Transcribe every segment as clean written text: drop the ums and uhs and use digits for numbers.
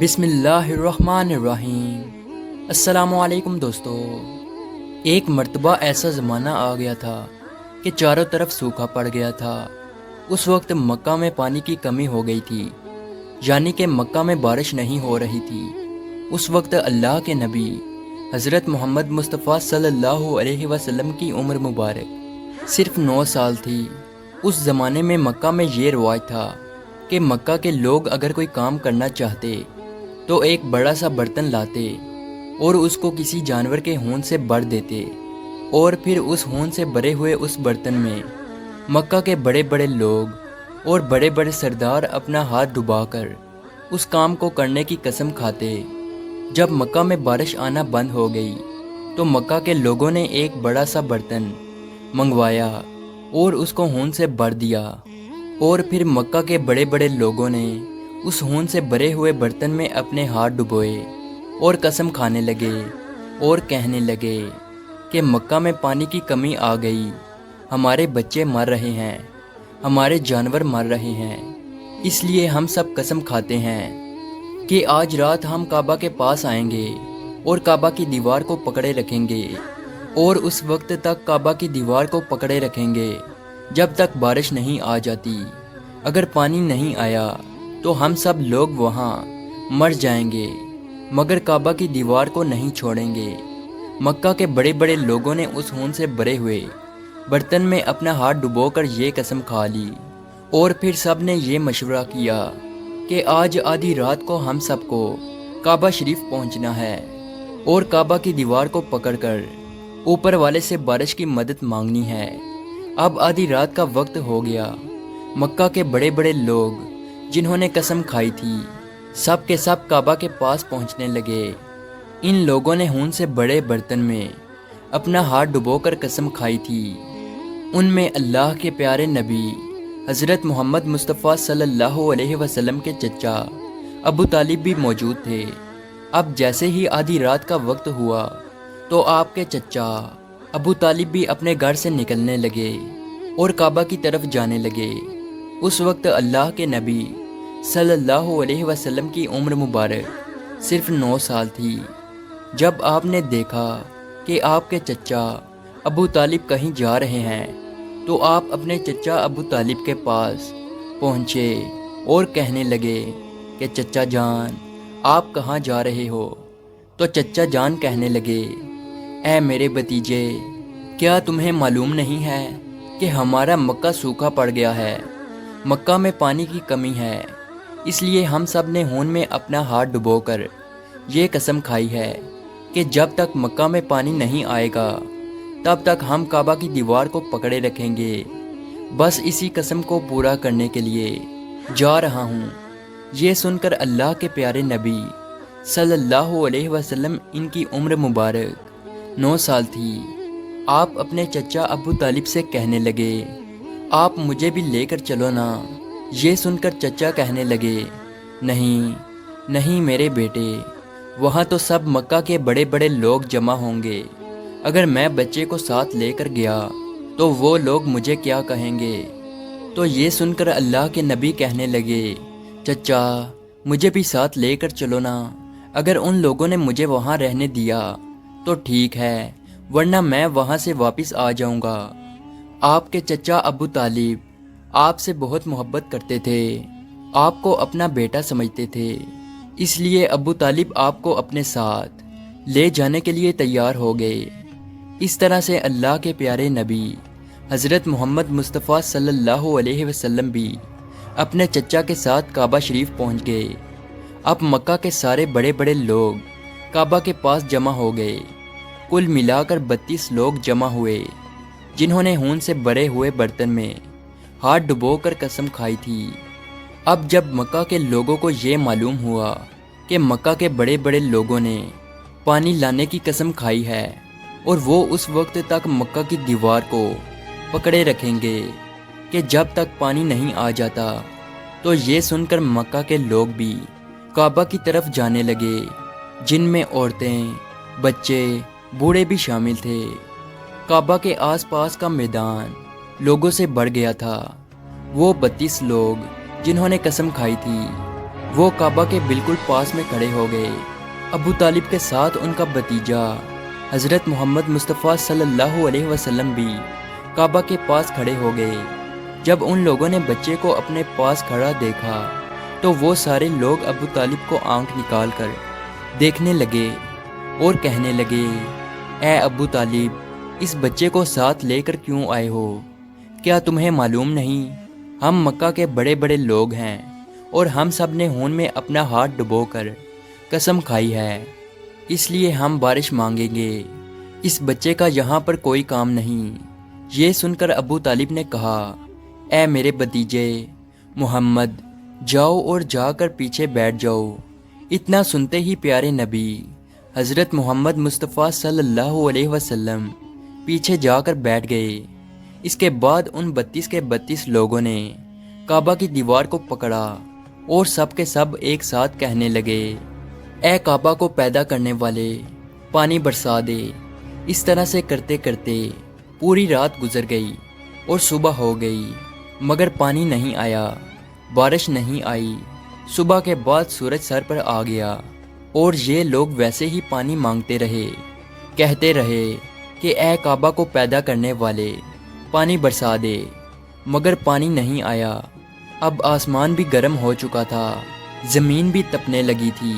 بسم اللہ الرحمن الرحیم۔ السلام علیکم دوستو۔ ایک مرتبہ ایسا زمانہ آ گیا تھا کہ چاروں طرف سوکھا پڑ گیا تھا۔ اس وقت مکہ میں پانی کی کمی ہو گئی تھی، یعنی کہ مکہ میں بارش نہیں ہو رہی تھی۔ اس وقت اللہ کے نبی حضرت محمد مصطفیٰ صلی اللہ علیہ وسلم کی عمر مبارک صرف 9 سال تھی۔ اس زمانے میں مکہ میں یہ رواج تھا کہ مکہ کے لوگ اگر کوئی کام کرنا چاہتے تو ایک بڑا سا برتن لاتے اور اس کو کسی جانور کے خون سے بھر دیتے، اور پھر اس خون سے بھرے ہوئے اس برتن میں مکہ کے بڑے بڑے لوگ اور بڑے بڑے سردار اپنا ہاتھ ڈبا کر اس کام کو کرنے کی قسم کھاتے۔ جب مکہ میں بارش آنا بند ہو گئی تو مکہ کے لوگوں نے ایک بڑا سا برتن منگوایا اور اس کو خون سے بھر دیا، اور پھر مکہ کے بڑے بڑے لوگوں نے اس خون سے بھرے ہوئے برتن میں اپنے ہاتھ ڈبوئے اور قسم کھانے لگے اور کہنے لگے کہ مکہ میں پانی کی کمی آ گئی، ہمارے بچے مر رہے ہیں، ہمارے جانور مر رہے ہیں، اس لیے ہم سب قسم کھاتے ہیں کہ آج رات ہم کعبہ کے پاس آئیں گے اور کعبہ کی دیوار کو پکڑے رکھیں گے، اور اس وقت تک کعبہ کی دیوار کو پکڑے رکھیں گے جب تک بارش نہیں آ جاتی۔ اگر پانی نہیں آیا تو ہم سب لوگ وہاں مر جائیں گے، مگر کعبہ کی دیوار کو نہیں چھوڑیں گے۔ مکہ کے بڑے بڑے لوگوں نے اس خون سے بھرے ہوئے برتن میں اپنا ہاتھ ڈبو کر یہ قسم کھا لی، اور پھر سب نے یہ مشورہ کیا کہ آج آدھی رات کو ہم سب کو کعبہ شریف پہنچنا ہے اور کعبہ کی دیوار کو پکڑ کر اوپر والے سے بارش کی مدد مانگنی ہے۔ اب آدھی رات کا وقت ہو گیا۔ مکہ کے بڑے بڑے لوگ جنہوں نے قسم کھائی تھی سب کے سب کعبہ کے پاس پہنچنے لگے۔ ان لوگوں نے خون سے بڑے برتن میں اپنا ہاتھ ڈبو کر قسم کھائی تھی۔ ان میں اللہ کے پیارے نبی حضرت محمد مصطفیٰ صلی اللہ علیہ وسلم کے چچا ابو طالب بھی موجود تھے۔ اب جیسے ہی آدھی رات کا وقت ہوا تو آپ کے چچا ابو طالب بھی اپنے گھر سے نکلنے لگے اور کعبہ کی طرف جانے لگے۔ اس وقت اللہ کے نبی صلی اللہ علیہ وسلم کی عمر مبارک صرف 9 سال تھی۔ جب آپ نے دیکھا کہ آپ کے چچا ابو طالب کہیں جا رہے ہیں تو آپ اپنے چچا ابو طالب کے پاس پہنچے اور کہنے لگے کہ چچا جان آپ کہاں جا رہے ہو؟ تو چچا جان کہنے لگے، اے میرے بھتیجے، کیا تمہیں معلوم نہیں ہے کہ ہمارا مکہ سوکھا پڑ گیا ہے، مکہ میں پانی کی کمی ہے، اس لیے ہم سب نے خون میں اپنا ہاتھ ڈبو کر یہ قسم کھائی ہے کہ جب تک مکہ میں پانی نہیں آئے گا تب تک ہم کعبہ کی دیوار کو پکڑے رکھیں گے۔ بس اسی قسم کو پورا کرنے کے لیے جا رہا ہوں۔ یہ سن کر اللہ کے پیارے نبی صلی اللہ علیہ وسلم، ان کی عمر مبارک 9 سال تھی، آپ اپنے چچا ابو طالب سے کہنے لگے، آپ مجھے بھی لے کر چلو نا۔ یہ سن کر چچا کہنے لگے، نہیں نہیں میرے بیٹے، وہاں تو سب مکہ کے بڑے بڑے لوگ جمع ہوں گے، اگر میں بچے کو ساتھ لے کر گیا تو وہ لوگ مجھے کیا کہیں گے؟ تو یہ سن کر اللہ کے نبی کہنے لگے، چچا مجھے بھی ساتھ لے کر چلو نا، اگر ان لوگوں نے مجھے وہاں رہنے دیا تو ٹھیک ہے، ورنہ میں وہاں سے واپس آ جاؤں گا۔ آپ کے چچا ابو طالب آپ سے بہت محبت کرتے تھے، آپ کو اپنا بیٹا سمجھتے تھے، اس لیے ابو طالب آپ کو اپنے ساتھ لے جانے کے لیے تیار ہو گئے۔ اس طرح سے اللہ کے پیارے نبی حضرت محمد مصطفیٰ صلی اللہ علیہ وسلم بھی اپنے چچا کے ساتھ کعبہ شریف پہنچ گئے۔ اب مکہ کے سارے بڑے بڑے لوگ کعبہ کے پاس جمع ہو گئے۔ کل ملا کر 32 لوگ جمع ہوئے جنہوں نے خون سے بھرے ہوئے برتن میں ہاتھ ڈبو کر قسم کھائی تھی۔ اب جب مکہ کے لوگوں کو یہ معلوم ہوا کہ مکہ کے بڑے بڑے لوگوں نے پانی لانے کی قسم کھائی ہے اور وہ اس وقت تک مکہ کی دیوار کو پکڑے رکھیں گے کہ جب تک پانی نہیں آ جاتا، تو یہ سن کر مکہ کے لوگ بھی کعبہ کی طرف جانے لگے، جن میں عورتیں، بچے، بوڑھے بھی شامل تھے۔ کعبہ کے آس پاس کا میدان لوگوں سے بھر گیا تھا۔ وہ 32 لوگ جنہوں نے قسم کھائی تھی وہ کعبہ کے بالکل پاس میں کھڑے ہو گئے۔ ابو طالب کے ساتھ ان کا بھتیجا حضرت محمد مصطفیٰ صلی اللہ علیہ وسلم بھی کعبہ کے پاس کھڑے ہو گئے۔ جب ان لوگوں نے بچے کو اپنے پاس کھڑا دیکھا تو وہ سارے لوگ ابو طالب کو آنکھ نکال کر دیکھنے لگے اور کہنے لگے، اے ابو طالب، اس بچے کو ساتھ لے کر کیوں آئے ہو؟ کیا تمہیں معلوم نہیں ہم مکہ کے بڑے بڑے لوگ ہیں اور ہم سب نے خون میں اپنا ہاتھ ڈبو کر قسم کھائی ہے، اس لیے ہم بارش مانگیں گے، اس بچے کا یہاں پر کوئی کام نہیں۔ یہ سن کر ابو طالب نے کہا، اے میرے بھتیجے محمد، جاؤ اور جا کر پیچھے بیٹھ جاؤ۔ اتنا سنتے ہی پیارے نبی حضرت محمد مصطفیٰ صلی اللہ علیہ وسلم پیچھے جا کر بیٹھ گئے۔ اس کے بعد ان 32 کے 32 لوگوں نے کعبہ کی دیوار کو پکڑا اور سب کے سب ایک ساتھ کہنے لگے، اے کعبہ کو پیدا کرنے والے، پانی برسا دے۔ اس طرح سے کرتے کرتے پوری رات گزر گئی اور صبح ہو گئی، مگر پانی نہیں آیا، بارش نہیں آئی۔ صبح کے بعد سورج سر پر آ گیا اور یہ لوگ ویسے ہی پانی مانگتے رہے، کہتے رہے کہ اے کعبہ کو پیدا کرنے والے، پانی برسا دے، مگر پانی نہیں آیا۔ اب آسمان بھی گرم ہو چکا تھا، زمین بھی تپنے لگی تھی،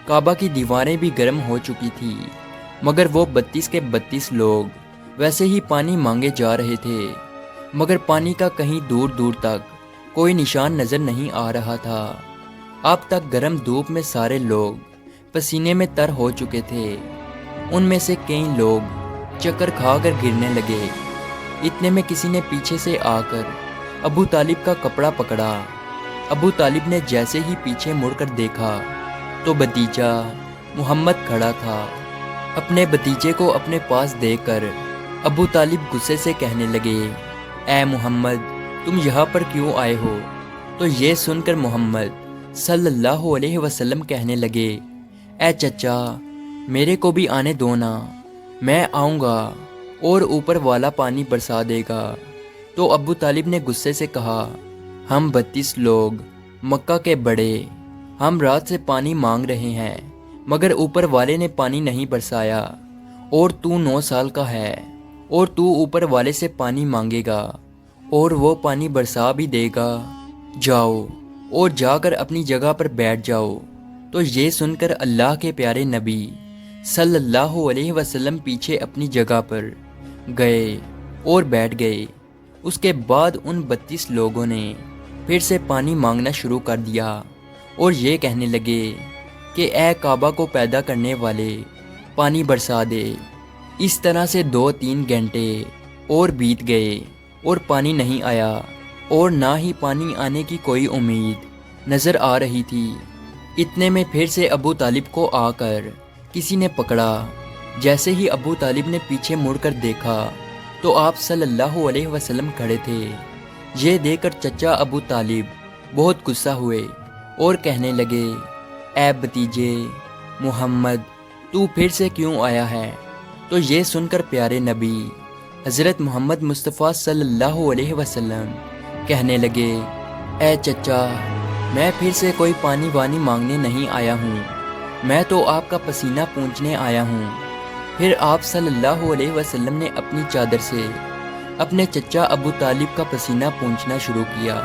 کعبہ کی دیواریں بھی گرم ہو چکی تھی، مگر وہ 32 کے 32 لوگ ویسے ہی پانی مانگے جا رہے تھے، مگر پانی کا کہیں دور دور تک کوئی نشان نظر نہیں آ رہا تھا۔ اب تک گرم دھوپ میں سارے لوگ پسینے میں تر ہو چکے تھے، ان میں سے کئی لوگ چکر کھا کر گرنے لگے۔ اتنے میں کسی نے پیچھے سے آ کر ابو طالب کا کپڑا پکڑا۔ ابو طالب نے جیسے ہی پیچھے مڑ کر دیکھا تو بھتیجا محمد کھڑا تھا۔ اپنے بھتیجے کو اپنے پاس دیکھ کر ابو طالب غصے سے کہنے لگے، اے محمد، تم یہاں پر کیوں آئے ہو؟ تو یہ سن کر محمد صلی اللہ علیہ وسلم کہنے لگے، اے چچا، میرے کو بھی آنے دو نا، میں آؤں گا اور اوپر والا پانی برسا دے گا۔ تو ابو طالب نے غصے سے کہا، ہم 32 لوگ مکہ کے بڑے، ہم رات سے پانی مانگ رہے ہیں، مگر اوپر والے نے پانی نہیں برسایا، اور تو 9 سال کا ہے اور تو اوپر والے سے پانی مانگے گا اور وہ پانی برسا بھی دے گا، جاؤ اور جا کر اپنی جگہ پر بیٹھ جاؤ۔ تو یہ سن کر اللہ کے پیارے نبی صلی اللہ علیہ وسلم پیچھے اپنی جگہ پر گئے اور بیٹھ گئے۔ اس کے بعد ان 32 لوگوں نے پھر سے پانی مانگنا شروع کر دیا اور یہ کہنے لگے کہ اے کعبہ کو پیدا کرنے والے، پانی برسا دے۔ اس طرح سے 2-3 گھنٹے اور بیت گئے اور پانی نہیں آیا، اور نہ ہی پانی آنے کی کوئی امید نظر آ رہی تھی۔ اتنے میں پھر سے ابو طالب کو آ کر کسی نے پکڑا۔ جیسے ہی ابو طالب نے پیچھے مڑ کر دیکھا تو آپ صلی اللہ علیہ وسلم کھڑے تھے۔ یہ دیکھ کر چچا ابو طالب بہت غصہ ہوئے اور کہنے لگے، اے بھتیجے محمد، تو پھر سے کیوں آیا ہے؟ تو یہ سن کر پیارے نبی حضرت محمد مصطفیٰ صلی اللہ علیہ وسلم کہنے لگے، اے چچا، میں پھر سے کوئی پانی وانی مانگنے نہیں آیا ہوں، میں تو آپ کا پسینہ پونچھنے آیا ہوں۔ پھر آپ صلی اللہ علیہ وسلم نے اپنی چادر سے اپنے چچا ابو طالب کا پسینہ پونچھنا شروع کیا۔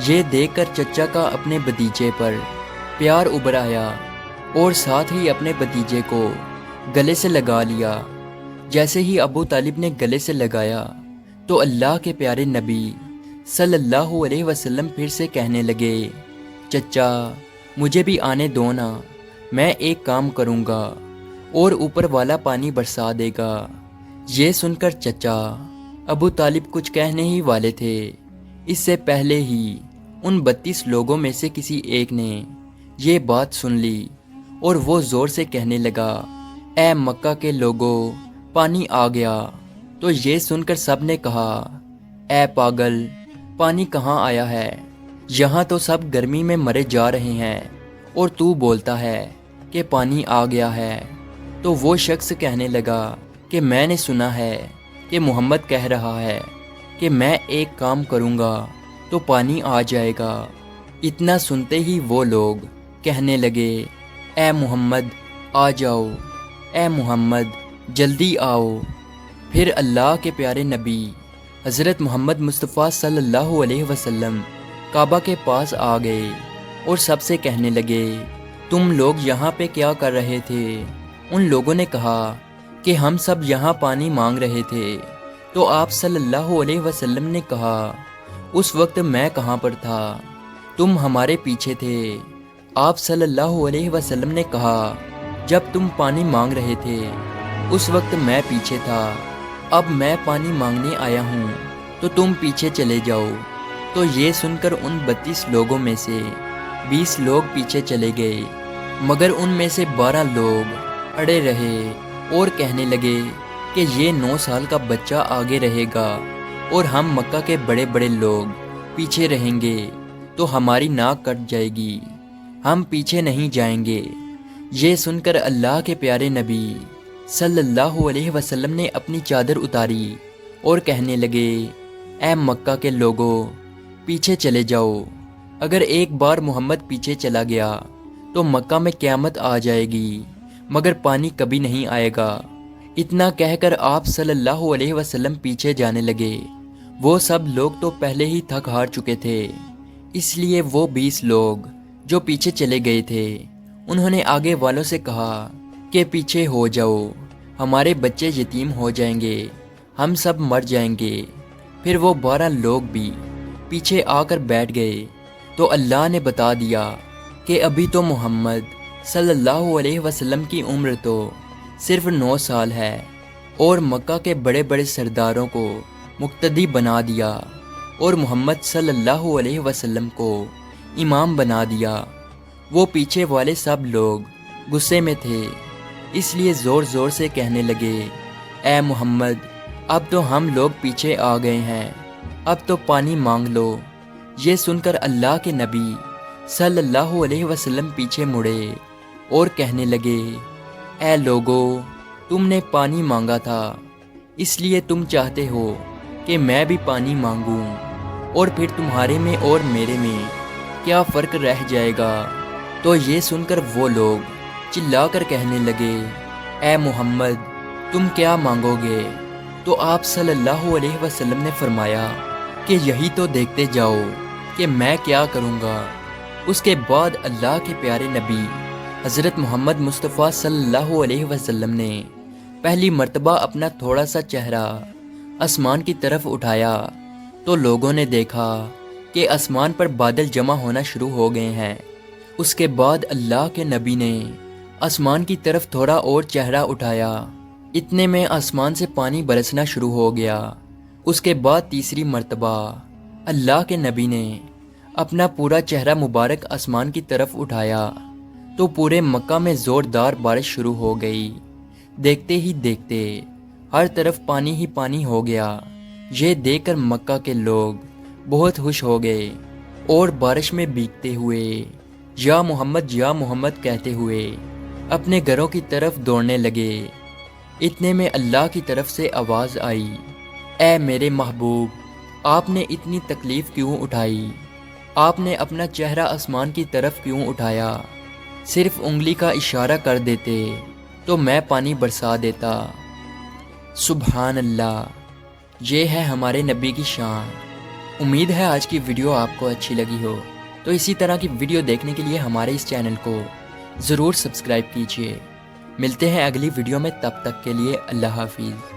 یہ دیکھ کر چچا کا اپنے بھتیجے پر پیار ابھر آیا اور ساتھ ہی اپنے بھتیجے کو گلے سے لگا لیا۔ جیسے ہی ابو طالب نے گلے سے لگایا تو اللہ کے پیارے نبی صلی اللہ علیہ وسلم پھر سے کہنے لگے، چچا، مجھے بھی آنے دو نا، میں ایک کام کروں گا اور اوپر والا پانی برسا دے گا۔ یہ سن کر چچا ابو طالب کچھ کہنے ہی والے تھے، اس سے پہلے ہی ان 32 لوگوں میں سے کسی ایک نے یہ بات سن لی اور وہ زور سے کہنے لگا، اے مکہ کے لوگوں، پانی آ گیا۔ تو یہ سن کر سب نے کہا، اے پاگل، پانی کہاں آیا ہے؟ یہاں تو سب گرمی میں مرے جا رہے ہیں اور تو بولتا ہے کہ پانی آ گیا ہے۔ تو وہ شخص کہنے لگا کہ میں نے سنا ہے کہ محمد کہہ رہا ہے کہ میں ایک کام کروں گا تو پانی آ جائے گا، اتنا سنتے ہی وہ لوگ کہنے لگے، اے محمد آ جاؤ، اے محمد جلدی آؤ۔ پھر اللہ کے پیارے نبی حضرت محمد مصطفیٰ صلی اللہ علیہ وسلم کعبہ کے پاس آ گئے اور سب سے کہنے لگے، تم لوگ یہاں پہ کیا کر رہے تھے؟ ان لوگوں نے کہا کہ ہم سب یہاں پانی مانگ رہے تھے۔ تو آپ صلی اللہ علیہ وسلم نے کہا، اس وقت میں کہاں پر تھا؟ تم ہمارے پیچھے تھے۔ آپ صلی اللہ علیہ وسلم نے کہا، جب تم پانی مانگ رہے تھے اس وقت میں پیچھے تھا، اب میں پانی مانگنے آیا ہوں تو تم پیچھے چلے جاؤ۔ تو یہ سن کر ان 32 لوگوں میں سے 20 لوگ پیچھے چلے گئے، مگر ان میں سے 12 لوگ اڑے رہے اور کہنے لگے کہ یہ 9 سال کا بچہ آگے رہے گا اور ہم مکہ کے بڑے بڑے لوگ پیچھے رہیں گے تو ہماری ناک کٹ جائے گی، ہم پیچھے نہیں جائیں گے۔ یہ سن کر اللہ کے پیارے نبی صلی اللہ علیہ وسلم نے اپنی چادر اتاری اور کہنے لگے، اے مکہ کے لوگوں پیچھے چلے جاؤ، اگر ایک بار محمد پیچھے چلا گیا تو مکہ میں قیامت آ جائے گی، مگر پانی کبھی نہیں آئے گا۔ اتنا کہہ کر آپ صلی اللہ علیہ وسلم پیچھے جانے لگے۔ وہ سب لوگ تو پہلے ہی تھک ہار چکے تھے، اس لیے وہ 20 لوگ جو پیچھے چلے گئے تھے انہوں نے آگے والوں سے کہا کہ پیچھے ہو جاؤ، ہمارے بچے یتیم ہو جائیں گے، ہم سب مر جائیں گے۔ پھر وہ 12 لوگ بھی پیچھے آ کر بیٹھ گئے تو اللہ نے بتا دیا کہ ابھی تو محمد صلی اللہ علیہ وسلم کی عمر تو صرف 9 سال ہے، اور مکہ کے بڑے بڑے سرداروں کو مقتدی بنا دیا اور محمد صلی اللہ علیہ وسلم کو امام بنا دیا۔ وہ پیچھے والے سب لوگ غصے میں تھے، اس لیے زور زور سے کہنے لگے، اے محمد اب تو ہم لوگ پیچھے آ گئے ہیں، اب تو پانی مانگ لو۔ یہ سن کر اللہ کے نبی صلی اللہ علیہ وسلم پیچھے مڑے اور کہنے لگے، اے لوگو تم نے پانی مانگا تھا، اس لیے تم چاہتے ہو کہ میں بھی پانی مانگوں، اور پھر تمہارے میں اور میرے میں کیا فرق رہ جائے گا؟ تو یہ سن کر وہ لوگ چلا کر کہنے لگے، اے محمد تم کیا مانگو گے؟ تو آپ صلی اللہ علیہ وسلم نے فرمایا کہ یہی تو دیکھتے جاؤ کہ میں کیا کروں گا۔ اس کے بعد اللہ کے پیارے نبی حضرت محمد مصطفیٰ صلی اللہ علیہ وسلم نے پہلی مرتبہ اپنا تھوڑا سا چہرہ آسمان کی طرف اٹھایا تو لوگوں نے دیکھا کہ آسمان پر بادل جمع ہونا شروع ہو گئے ہیں۔ اس کے بعد اللہ کے نبی نے آسمان کی طرف تھوڑا اور چہرہ اٹھایا، اتنے میں آسمان سے پانی برسنا شروع ہو گیا۔ اس کے بعد تیسری مرتبہ اللہ کے نبی نے اپنا پورا چہرہ مبارک آسمان کی طرف اٹھایا تو پورے مکہ میں زوردار بارش شروع ہو گئی۔ دیکھتے ہی دیکھتے ہر طرف پانی ہی پانی ہو گیا۔ یہ دیکھ کر مکہ کے لوگ بہت خوش ہو گئے اور بارش میں بھیگتے ہوئے یا محمد کہتے ہوئے اپنے گھروں کی طرف دوڑنے لگے۔ اتنے میں اللہ کی طرف سے آواز آئی، اے میرے محبوب آپ نے اتنی تکلیف کیوں اٹھائی؟ آپ نے اپنا چہرہ آسمان کی طرف کیوں اٹھایا؟ صرف انگلی کا اشارہ کر دیتے تو میں پانی برسا دیتا۔ سبحان اللہ، یہ ہے ہمارے نبی کی شان۔ امید ہے آج کی ویڈیو آپ کو اچھی لگی ہو، تو اسی طرح کی ویڈیو دیکھنے کے لیے ہمارے اس چینل کو ضرور سبسکرائب کیجیے۔ ملتے ہیں اگلی ویڈیو میں، تب تک کے لیے اللہ حافظ۔